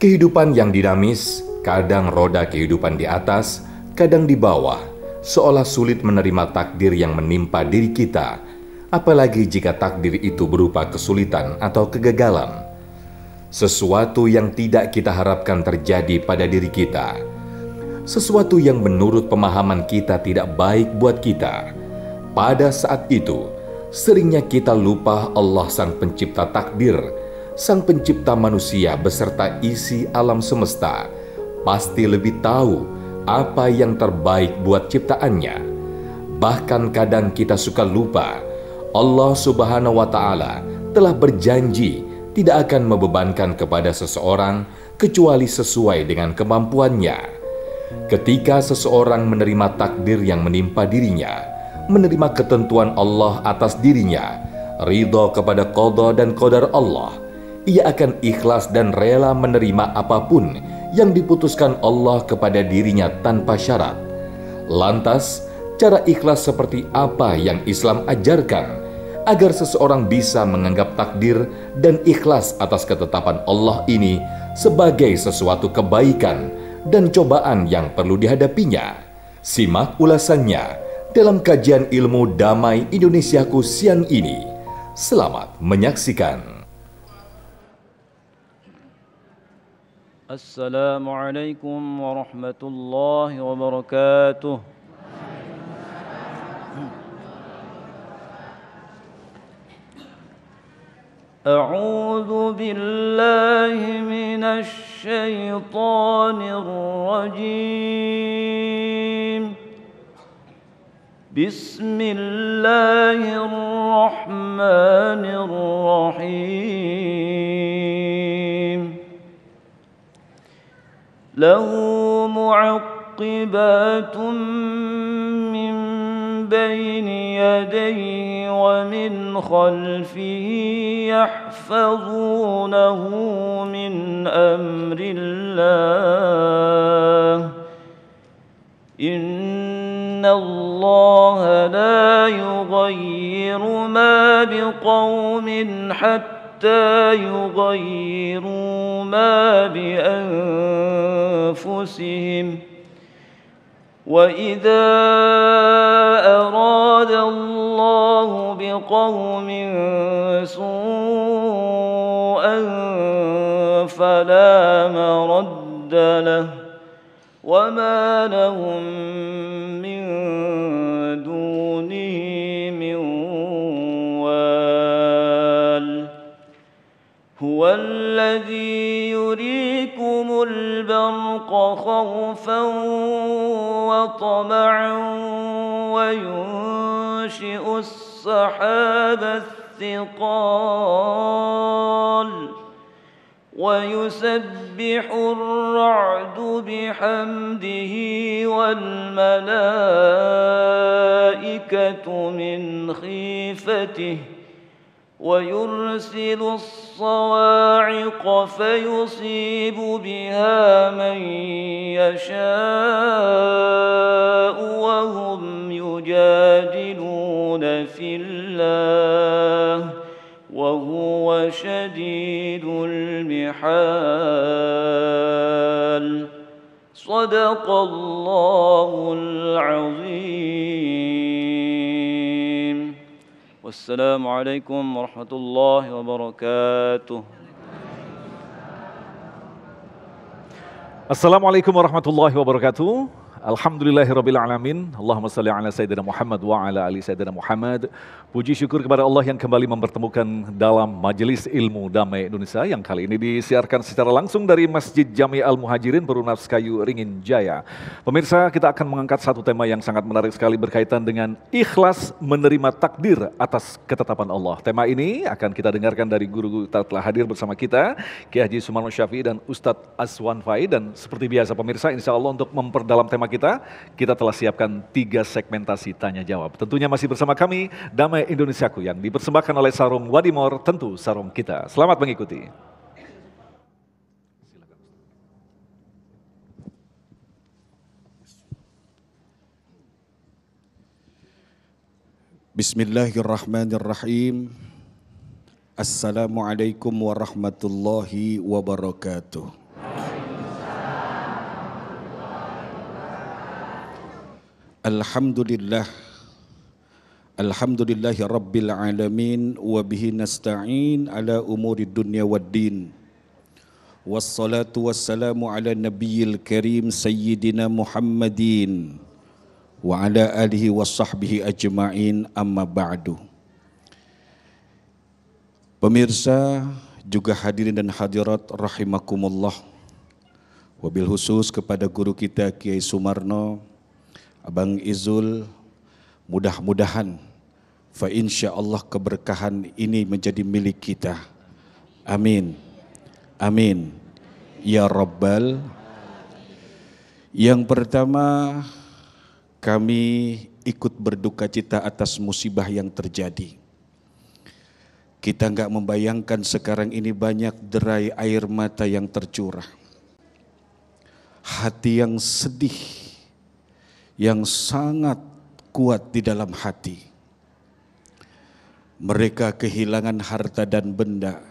Kehidupan yang dinamis, kadang roda kehidupan di atas, kadang di bawah, seolah sulit menerima takdir yang menimpa diri kita, apalagi jika takdir itu berupa kesulitan atau kegagalan. Sesuatu yang tidak kita harapkan terjadi pada diri kita, sesuatu yang menurut pemahaman kita tidak baik buat kita. Pada saat itu, seringnya kita lupa Allah Sang Pencipta takdir, Sang Pencipta manusia beserta isi alam semesta, pasti lebih tahu apa yang terbaik buat ciptaannya. Bahkan kadang kita suka lupa, Allah Subhanahu wa Ta'ala telah berjanji tidak akan membebankan kepada seseorang kecuali sesuai dengan kemampuannya. Ketika seseorang menerima takdir yang menimpa dirinya, menerima ketentuan Allah atas dirinya, ridho kepada qada dan qadar Allah, ia akan ikhlas dan rela menerima apapun yang diputuskan Allah kepada dirinya tanpa syarat. Lantas, cara ikhlas seperti apa yang Islam ajarkan agar seseorang bisa menganggap takdir dan ikhlas atas ketetapan Allah ini sebagai sesuatu kebaikan dan cobaan yang perlu dihadapinya? Simak ulasannya dalam kajian ilmu Damai Indonesiaku siang ini. Selamat menyaksikan. Assalamualaikum warahmatullahi wabarakatuh. A'udzu billahi minasy syaithanir rajim. Bismillahirrahmanirrahim. Lahu mu'aqqibatun min bayni yadayhi wa min khalfihi yahfazunahu min amrillah. Inna Allah la yughayyiru ma biqawmin hatta yughayyiru ma bi anfusihim. وَإِذَا أَرَادَ اللَّهُ بِقَوْمٍ سُوءًا فَلَا مَرَدَّ لَهُ وَمَا لَهُم مِّن دُونِهِ مِن وَالٍ هُوَ الَّذِي يُرِيكُمُ الْبَرْقَ خَوْفًا وطمعا وينشئ السحاب الثقال ويسبح الرعد بحمده والملائكة من خيفته ويرسل الصواعق فيصيب بها من يشاء وهم يجادلون في الله وهو شديد المحال. صدق الله العظيم. Wassalamualaikum warahmatullahi wabarakatuh. Assalamualaikum warahmatullahi wabarakatuh. Alhamdulillahirabbil alamin. Allahumma shalli ala sayyidina Muhammad wa ala ali sayyidina Muhammad. Puji syukur kepada Allah yang kembali mempertemukan dalam Majelis Ilmu Damai Indonesia yang kali ini disiarkan secara langsung dari Masjid Jami Al-Muhajirin Perumnas Kayu Ringin Jaya. Pemirsa, kita akan mengangkat satu tema yang sangat menarik sekali berkaitan dengan ikhlas menerima takdir atas ketetapan Allah. Tema ini akan kita dengarkan dari guru yang telah hadir bersama kita, Kiai Haji Sumarno Syafi'i dan Ustadz Aswan Fai. Dan seperti biasa pemirsa, insya Allah untuk memperdalam tema kita telah siapkan 3 segmentasi tanya jawab. Tentunya masih bersama kami Damai Indonesiaku yang dipersembahkan oleh Sarung Wadimor, tentu sarung kita. Selamat mengikuti. Bismillahirrahmanirrahim. Assalamualaikum warahmatullahi wabarakatuh. Alhamdulillah. Alhamdulillahi Rabbil Alamin. Wa bihi nasta'in ala umuri dunya waddin. Wassalatu wassalamu ala nabiyil karim Sayyidina Muhammadin wa ala alihi wa sahbihi ajma'in, amma ba'du. Pemirsa juga hadirin dan hadirat rahimakumullah. Wabil khusus kepada guru kita Kiai Sumarno, Abang Izul, mudah-mudahan fa insyaallah keberkahan ini menjadi milik kita. Amin. Amin. Ya Rabbal. Yang pertama, kami ikut berduka cita atas musibah yang terjadi. Kita enggak membayangkan sekarang ini banyak derai air mata yang tercurah. Hati yang sedih, yang sangat kuat di dalam hati. Mereka kehilangan harta dan benda.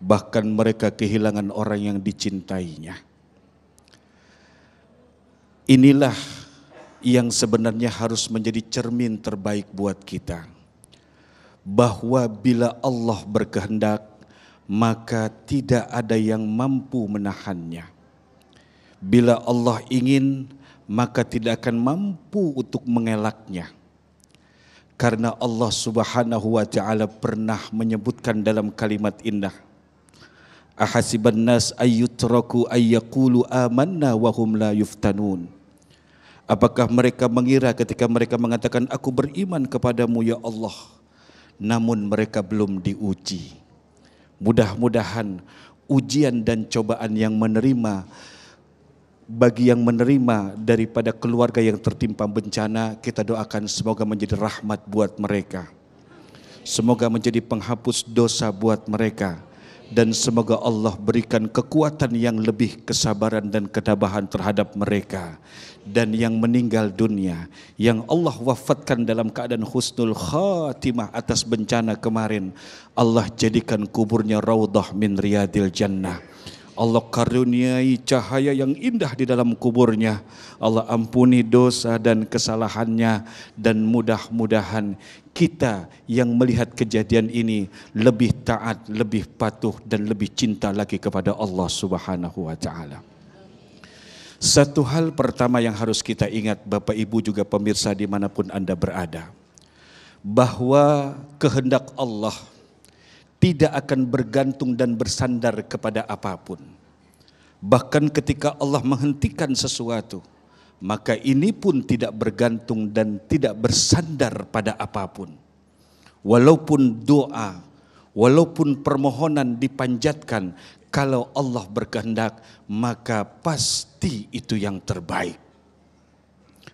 Bahkan mereka kehilangan orang yang dicintainya. Inilah yang sebenarnya harus menjadi cermin terbaik buat kita. Bahwa bila Allah berkehendak, maka tidak ada yang mampu menahannya. Bila Allah ingin, maka tidak akan mampu untuk mengelaknya. Karena Allah Subhanahu wa ta'ala pernah menyebutkan dalam kalimat indah, ahasiban nas ayyutraku ayyaqulu amanna wa hum la yuftanun. Apakah mereka mengira ketika mereka mengatakan aku beriman kepadamu ya Allah, namun mereka belum diuji. Mudah-mudahan ujian dan cobaan yang menerima, bagi yang menerima daripada keluarga yang tertimpa bencana, kita doakan semoga menjadi rahmat buat mereka. Semoga menjadi penghapus dosa buat mereka. Dan semoga Allah berikan kekuatan yang lebih, kesabaran dan ketabahan terhadap mereka. Dan yang meninggal dunia, yang Allah wafatkan dalam keadaan husnul khatimah atas bencana kemarin, Allah jadikan kuburnya raudhah min riyadil jannah. Allah karuniai cahaya yang indah di dalam kuburnya. Allah ampuni dosa dan kesalahannya. Dan mudah-mudahan kita yang melihat kejadian ini lebih taat, lebih patuh dan lebih cinta lagi kepada Allah Subhanahu wa ta'ala. Satu hal pertama yang harus kita ingat, Bapak Ibu juga pemirsa dimanapun Anda berada, bahwa kehendak Allah tidak akan bergantung dan bersandar kepada apapun. Bahkan ketika Allah menghentikan sesuatu, maka ini pun tidak bergantung dan tidak bersandar pada apapun. Walaupun doa, walaupun permohonan dipanjatkan, kalau Allah berkehendak, maka pasti itu yang terbaik.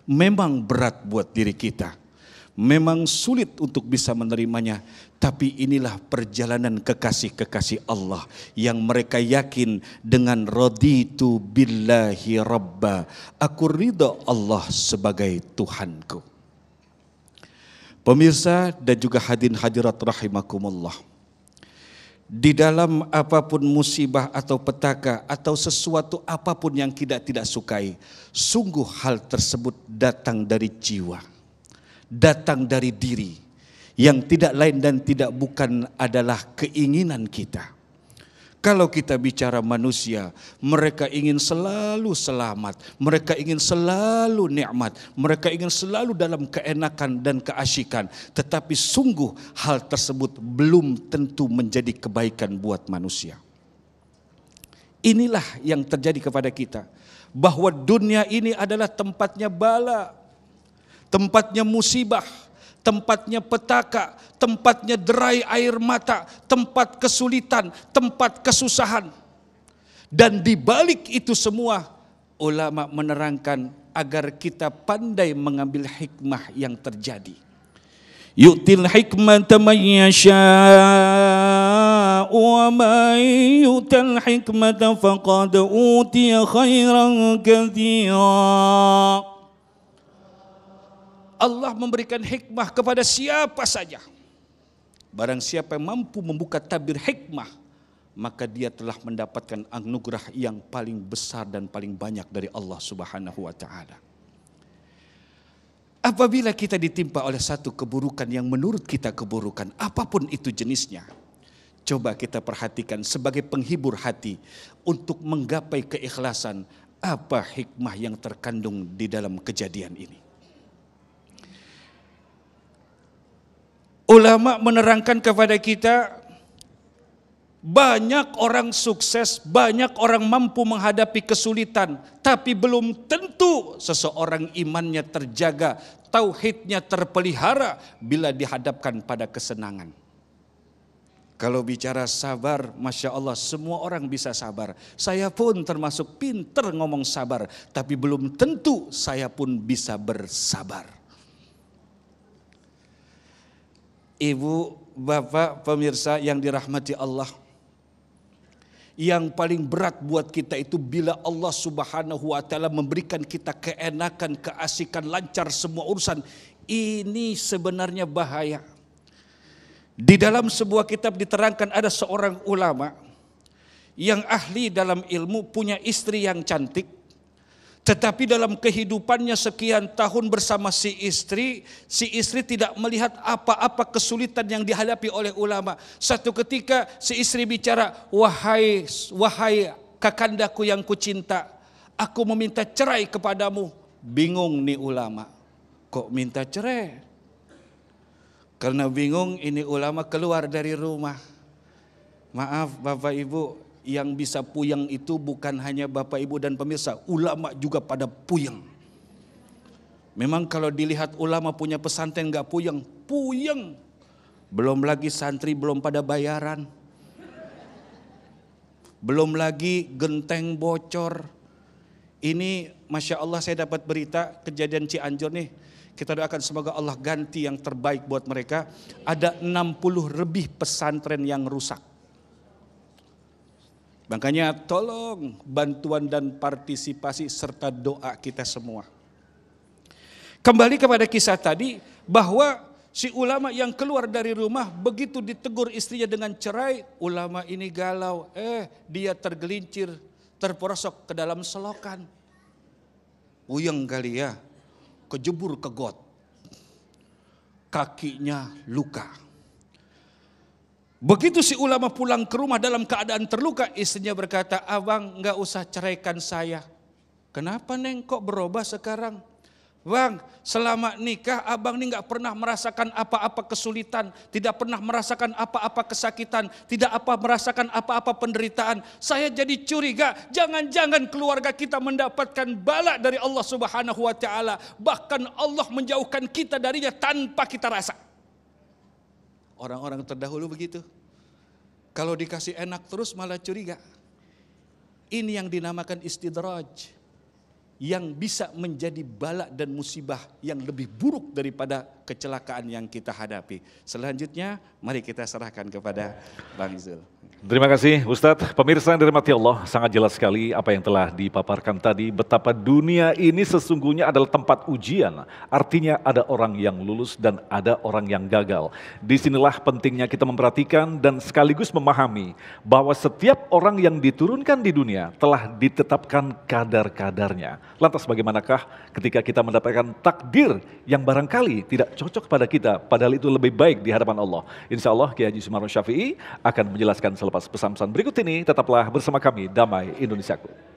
Memang berat buat diri kita, memang sulit untuk bisa menerimanya, tapi inilah perjalanan kekasih-kekasih Allah yang mereka yakin dengan raditu billahi rabba, aku ridha Allah sebagai Tuhanku. Pemirsa dan juga hadirin hadirat rahimakumullah, di dalam apapun musibah atau petaka atau sesuatu apapun yang kita tidak sukai, sungguh hal tersebut datang dari jiwa, datang dari diri, yang tidak lain dan tidak bukan adalah keinginan kita. Kalau kita bicara manusia, mereka ingin selalu selamat, mereka ingin selalu nikmat, mereka ingin selalu dalam keenakan dan keasyikan. Tetapi sungguh hal tersebut belum tentu menjadi kebaikan buat manusia. Inilah yang terjadi kepada kita, bahwa dunia ini adalah tempatnya bala, tempatnya musibah, tempatnya petaka, tempatnya derai air mata, tempat kesulitan, tempat kesusahan. Dan di balik itu semua, ulama menerangkan agar kita pandai mengambil hikmah yang terjadi. Yu'til hikmata man yasha'u wa man yu'tal hikmata faqad utiya khairan katsira. Allah memberikan hikmah kepada siapa saja. Barang siapa yang mampu membuka tabir hikmah, maka dia telah mendapatkan anugerah yang paling besar dan paling banyak dari Allah Subhanahu wa ta'ala. Apabila kita ditimpa oleh satu keburukan yang menurut kita keburukan, apapun itu jenisnya, coba kita perhatikan sebagai penghibur hati untuk menggapai keikhlasan, apa hikmah yang terkandung di dalam kejadian ini. Ulama menerangkan kepada kita, banyak orang sukses, banyak orang mampu menghadapi kesulitan, tapi belum tentu seseorang imannya terjaga, tauhidnya terpelihara bila dihadapkan pada kesenangan. Kalau bicara sabar, Masya Allah, semua orang bisa sabar. Saya pun termasuk pinter ngomong sabar, tapi belum tentu saya pun bisa bersabar. Ibu, bapak, pemirsa yang dirahmati Allah, yang paling berat buat kita itu bila Allah Subhanahu wa Ta'ala memberikan kita keenakan, keasikan, lancar semua urusan. Ini sebenarnya bahaya. Di dalam sebuah kitab diterangkan ada seorang ulama yang ahli dalam ilmu, punya istri yang cantik, tetapi dalam kehidupannya sekian tahun bersama si istri tidak melihat apa-apa kesulitan yang dihadapi oleh ulama. Satu ketika si istri bicara, wahai kakandaku yang kucinta, aku meminta cerai kepadamu. Bingung nih ulama, kok minta cerai? Karena bingung, ini ulama keluar dari rumah. Maaf Bapak Ibu, yang bisa puyeng itu bukan hanya Bapak Ibu dan pemirsa, ulama juga pada puyeng. Memang kalau dilihat ulama punya pesantren gak puyeng, puyeng. Belum lagi santri belum pada bayaran. Belum lagi genteng bocor. Ini Masya Allah, saya dapat berita kejadian Cianjur nih. Kita doakan semoga Allah ganti yang terbaik buat mereka. Ada 60 lebih pesantren yang rusak. Makanya tolong bantuan dan partisipasi serta doa kita semua. Kembali kepada kisah tadi, bahwa si ulama yang keluar dari rumah begitu ditegur istrinya dengan cerai, ulama ini galau, dia tergelincir, terperosok ke dalam selokan. Puyeng kali ya, kejebur ke got, kakinya luka. Begitu si ulama pulang ke rumah dalam keadaan terluka, istrinya berkata, abang gak usah ceraikan saya. Kenapa neng kok berubah sekarang? Bang, selama nikah abang ini gak pernah merasakan apa-apa kesulitan, tidak pernah merasakan apa-apa kesakitan, tidak merasakan apa-apa penderitaan. Saya jadi curiga, jangan-jangan keluarga kita mendapatkan bala dari Allah Subhanahu wa Ta'ala. Bahkan Allah menjauhkan kita darinya tanpa kita rasa. Orang-orang terdahulu begitu. Kalau dikasih enak terus malah curiga. Ini yang dinamakan istidraj, yang bisa menjadi bala dan musibah yang lebih buruk daripada kecelakaan yang kita hadapi. Selanjutnya mari kita serahkan kepada Bang Zul. Terima kasih Ustadz. Pemirsa yang dirahmati Allah, sangat jelas sekali apa yang telah dipaparkan tadi, betapa dunia ini sesungguhnya adalah tempat ujian. Artinya ada orang yang lulus dan ada orang yang gagal. Disinilah pentingnya kita memperhatikan dan sekaligus memahami bahwa setiap orang yang diturunkan di dunia telah ditetapkan kadar-kadarnya. Lantas bagaimanakah ketika kita mendapatkan takdir yang barangkali tidak cocok pada kita, padahal itu lebih baik di hadapan Allah. Insya Allah Kiai Haji Sumarno Syafi'i akan menjelaskan selepas pesan-pesan berikut ini. Tetaplah bersama kami, Damai Indonesiaku.